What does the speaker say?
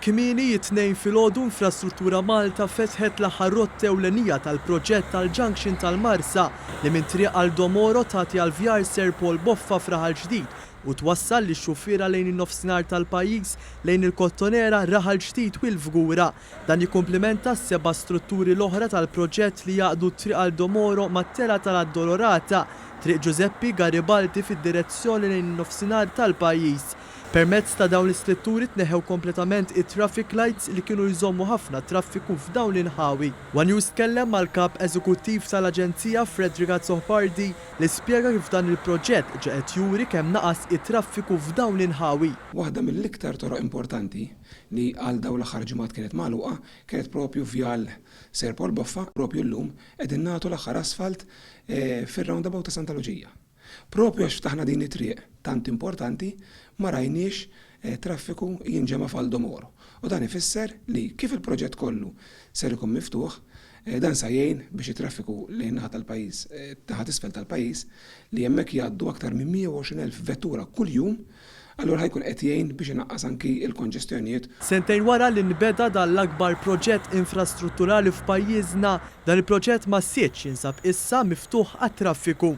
Kmieni it-tnejn filgħodu Infrastruttura Malta fetħet l-aħħar rotta ewlenija tal-proġett tal-Junction tal-Marsa li minn triq Aldomoro tagħti għal vjar Ser Paul Boffa f'Raħal Ġdid u twassal li xufiera lejn in-nofsinhar tal-pajjiż lejn il-Kottonera Raħal Ġdid u l-Fgura. Dan jikkumplimenta s-seba' strutturi l-oħra tal-proġett li jaqdu triq Aldomoro mat-tela tal-Addolorata, triq Giuseppi Garibaldi fid-direzzjoni lejn in-nofsinhar tal-pajjiż. Permezz ta' dawn l-istrutturi tneħew kompletament it-traffic lights li kienu jżommu ħafna traffiku f'dawn l-inħawi. One News tkellem mal-kap eżekuttiv tal-Aġenzija Fredrika Zohpardi li spjega kif dan il-proġett ġeqet juri kemm naqas it-traffiku f'dawn l-inħawi. Waħda mill-iktar toroq importanti li għal dawn l-aħħar ġimgħat kienet magħluqa kienet propju vjal Ser Paul Boffa, propju llum qegħdin nagħtu l-aħħar asfalt fir-roundabout ta' Santa Luċija. Propju għax ftaħna din it-triq tant importanti ma rajniex traffiku jinġema f'Aldomoro. U dan ifisser li kif il-proġett kollu ser ikun miftuħ, dan sa jgħin biex it-traffiku lejn naħa tal-pajjiż, taħat isfel tal-pajjiż li hemmhekk jgħaddu aktar minn 120,000 vettura kuljum, allura ħajkun qed jgħin biex inaqqas anki l-konġestjonijiet. Sentejn wara li nbeda dan l-akbar proġett infrastrutturali f'pajjiżna, dan il-proġett ma siex jinsab issa miftuħ għat-traffiku.